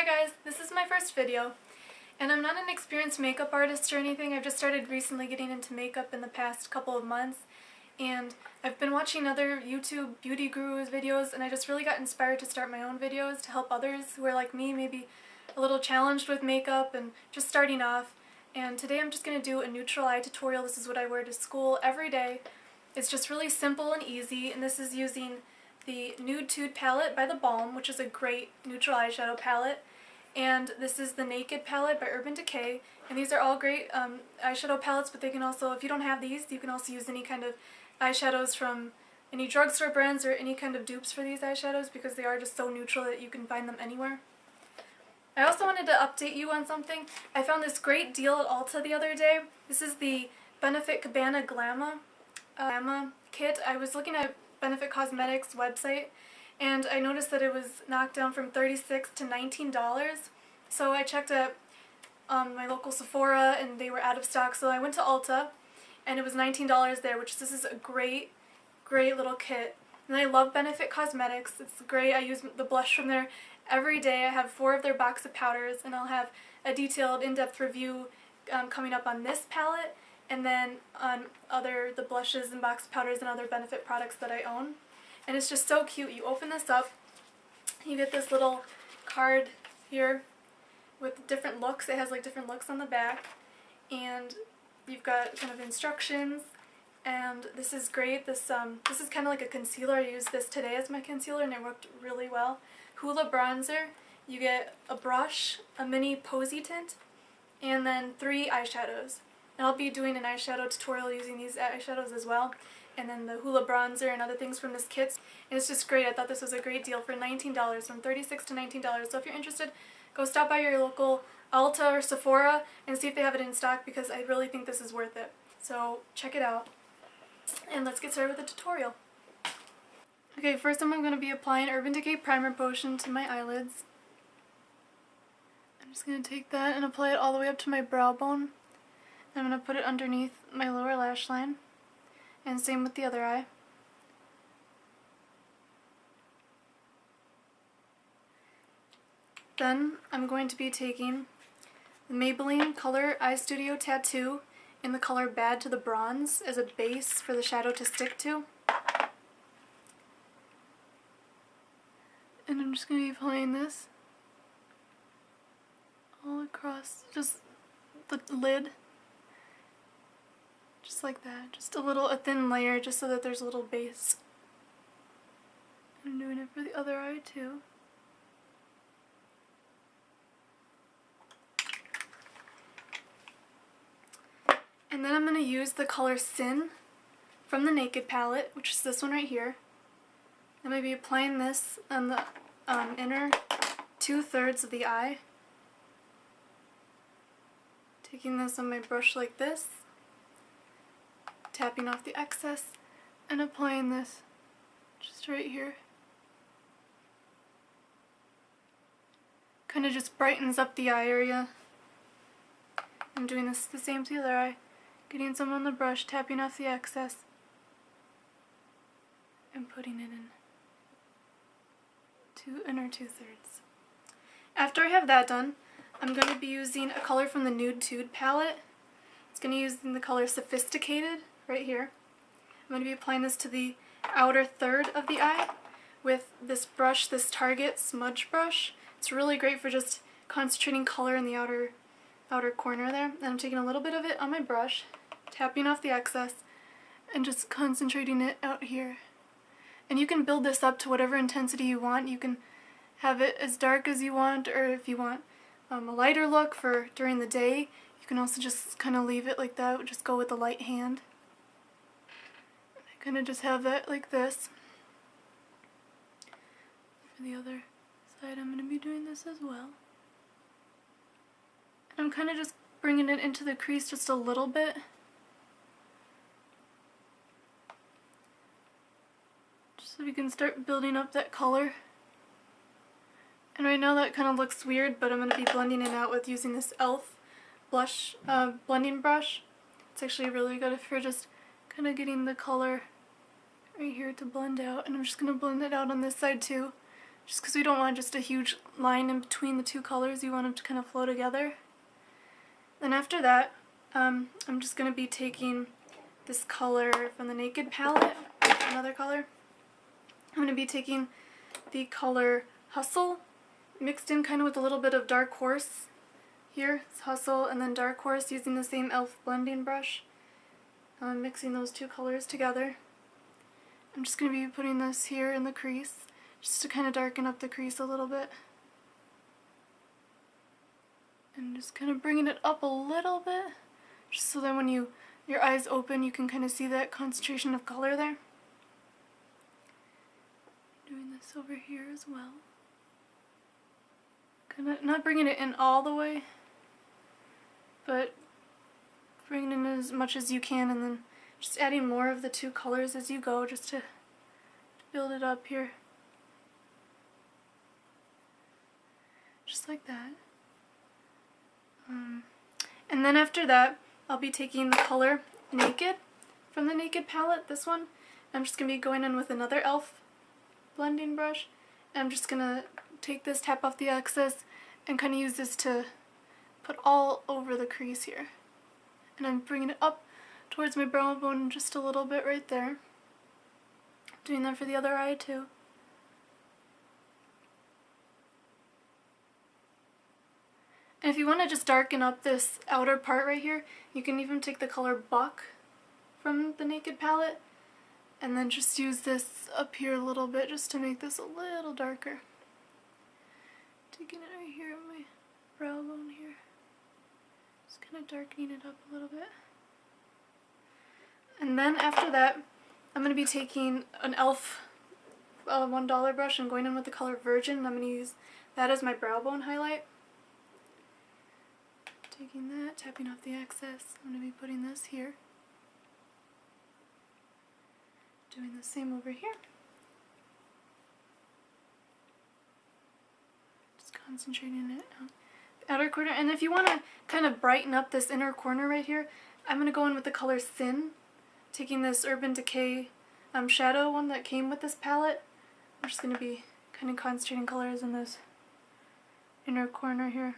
Hi guys, this is my first video, and I'm not an experienced makeup artist or anything. I've just started recently getting into makeup in the past couple of months, and I've been watching other YouTube beauty gurus videos, and I just really got inspired to start my own videos to help others who are like me, maybe a little challenged with makeup and just starting off. And today I'm just going to do a neutral eye tutorial. This is what I wear to school every day. It's just really simple and easy, and this is using the Nude Tude palette by The Balm, which is a great neutral eyeshadow palette. And this is the Naked palette by Urban Decay. And these are all great eyeshadow palettes, but they can also, if you don't have these, you can also use any kind of eyeshadows from any drugstore brands or any kind of dupes for these eyeshadows because they are just so neutral that you can find them anywhere. I also wanted to update you on something. I found this great deal at Ulta the other day. This is the Benefit Cabana Glamour kit. I was looking at Benefit Cosmetics website and I noticed that it was knocked down from $36 to $19. So I checked at my local Sephora and they were out of stock, so I went to Ulta and it was $19 there, which this is a great little kit. And I love Benefit Cosmetics. It's great. I use the blush from there every day. I have 4 of their box of powders, and I'll have a detailed in-depth review coming up on this palette and then on the blushes and box powders and other Benefit products that I own. And it's just so cute. You open this up, you get this little card here with different looks. It has like different looks on the back, and you've got kind of instructions, and this is great. This is kind of like a concealer. I used this today as my concealer and it worked really well. Hoola bronzer, you get a brush, a mini posy tint, and then 3 eyeshadows. And I'll be doing an eyeshadow tutorial using these eyeshadows as well. And then the Hoola bronzer and other things from this kit. And it's just great. I thought this was a great deal for $19, from $36 to $19. So if you're interested, go stop by your local Ulta or Sephora and see if they have it in stock, because I really think this is worth it. So check it out. And let's get started with the tutorial. Okay, first I'm going to be applying Urban Decay Primer Potion to my eyelids. I'm just going to take that and apply it all the way up to my brow bone. I'm going to put it underneath my lower lash line, and same with the other eye. Then I'm going to be taking the Maybelline Color Eye Studio Tattoo in the color Bad to the Bronze as a base for the shadow to stick to. And I'm just going to be applying this all across just the lid. Just like that, just a thin layer, just so that there's a little base. I'm doing it for the other eye too. And then I'm going to use the color Sin from the Naked palette, which is this one right here. I'm going to be applying this on the inner 2/3 of the eye. Taking this on my brush like this, tapping off the excess, and applying this just right here. Kind of just brightens up the eye area. I'm doing this the same to the other eye, getting some on the brush, tapping off the excess, and putting it in to inner 2/3. After I have that done, I'm going to be using a color from the Nude Tude palette. It's going to be using the color Sophisticated right here. I'm going to be applying this to the outer third of the eye with this brush, this Target smudge brush. It's really great for just concentrating color in the outer corner there. And I'm taking a little bit of it on my brush, tapping off the excess, and just concentrating it out here. And you can build this up to whatever intensity you want. You can have it as dark as you want, or if you want a lighter look for during the day, you can also just kind of leave it like that, just go with the light hand. I kind of just have that like this. For the other side, I'm going to be doing this as well. And I'm kind of just bringing it into the crease just a little bit. Just so we can start building up that color. And right now that kind of looks weird, but I'm going to be blending it out with using this e.l.f. blush blending brush. It's actually really good for just kind of getting the color right here to blend out, and I'm just going to blend it out on this side too, just because we don't want just a huge line in between the two colors. You want them to kind of flow together. Then after that, I'm just going to be taking this color from the Naked palette, another color. I'm going to be taking the color Hustle, mixed in kind of with a little bit of Dark Horse. Here, it's Hustle and then Dark Horse, using the same e.l.f. blending brush. Mixing those two colors together. I'm just going to be putting this here in the crease, just to kind of darken up the crease a little bit. And just kind of bringing it up a little bit, just so that when your eyes open, you can kind of see that concentration of color there. Doing this over here as well. Kind of not bringing it in all the way, but bringing in as much as you can, and then just adding more of the two colors as you go, just to build it up here. Just like that. And then after that, I'll be taking the color Naked from the Naked palette, this one. I'm just going to be going in with another e.l.f. blending brush. And I'm just going to take this, tap off the excess, and kind of use this to put all over the crease here. And I'm bringing it up towards my brow bone just a little bit right there. Doing that for the other eye too. And if you want to just darken up this outer part right here, you can even take the color Buck from the Naked palette and then just use this up here a little bit just to make this a little darker. Taking it right here on my brow bone here. Just kind of darkening it up a little bit. And then after that, I'm going to be taking an e.l.f. $1 brush and going in with the color Virgin. I'm going to use that as my brow bone highlight. Taking that, tapping off the excess. I'm going to be putting this here. Doing the same over here. Just concentrating it on the outer corner. And if you want to kind of brighten up this inner corner right here, I'm going to go in with the color Sin. Taking this Urban Decay shadow one that came with this palette. I'm just going to be kind of concentrating colors in this inner corner here.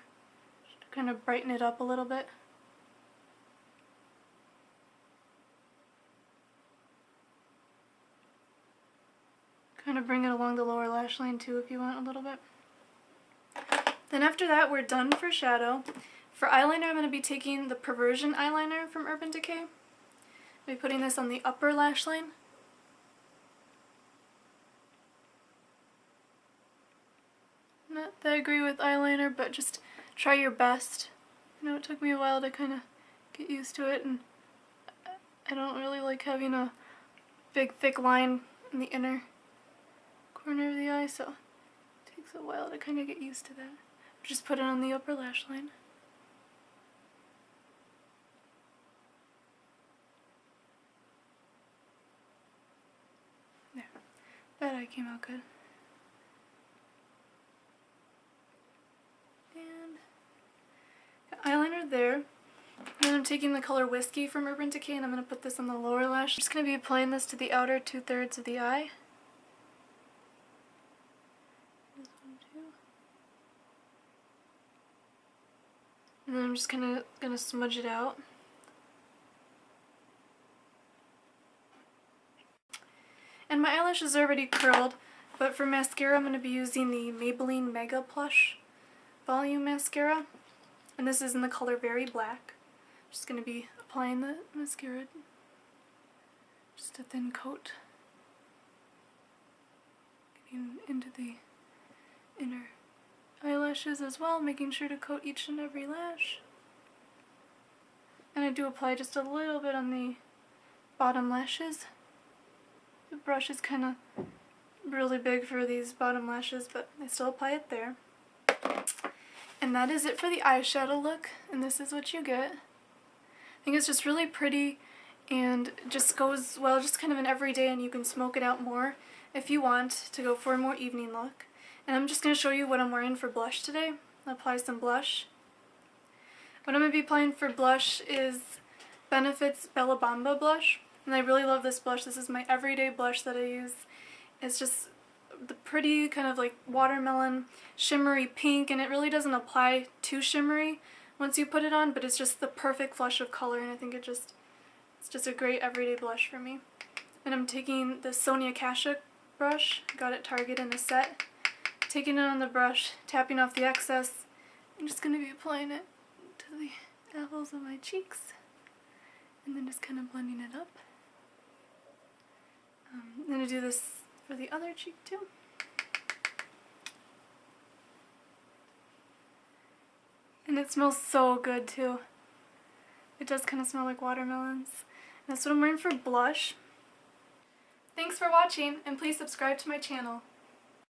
Kind of brighten it up a little bit. Kind of bring it along the lower lash line too if you want a little bit. Then after that, we're done for shadow. For eyeliner, I'm going to be taking the Perversion eyeliner from Urban Decay. I'll be putting this on the upper lash line. Not that I agree with eyeliner, but just try your best. I know it took me a while to kind of get used to it, and I don't really like having a big thick line in the inner corner of the eye, so it takes a while to kind of get used to that. Just put it on the upper lash line. There. That eye came out good. Eyeliner there. And I'm taking the color Whiskey from Urban Decay and I'm going to put this on the lower lash. I'm just going to be applying this to the outer 2/3 of the eye. This one too. And then I'm just going to smudge it out. And my eyelashes are already curled, but for mascara I'm going to be using the Maybelline Mega Plush Volume Mascara. And this is in the color Very Black. I'm just going to be applying the mascara. Just a thin coat. Getting into the inner eyelashes as well, making sure to coat each and every lash. And I do apply just a little bit on the bottom lashes. The brush is kind of really big for these bottom lashes, but I still apply it there. And that is it for the eyeshadow look, and this is what you get. I think it's just really pretty and just goes well just kind of an everyday, and you can smoke it out more if you want to go for a more evening look. And I'm just going to show you what I'm wearing for blush today. I'll apply some blush. What I'm going to be applying for blush is Benefit's Bella Bamba blush, and I really love this blush. This is my everyday blush that I use. It's just the pretty kind of like watermelon shimmery pink, and it really doesn't apply too shimmery once you put it on, but it's just the perfect flush of color, and I think it's just a great everyday blush for me. And I'm taking the Sonia Kashuk brush, got it Target in a set, taking it on the brush, tapping off the excess. I'm just going to be applying it to the apples of my cheeks, and then just kind of blending it up. I'm going to do this for the other cheek too. And it smells so good too. It does kind of smell like watermelons. And that's what I'm wearing for blush. Thanks for watching, and please subscribe to my channel.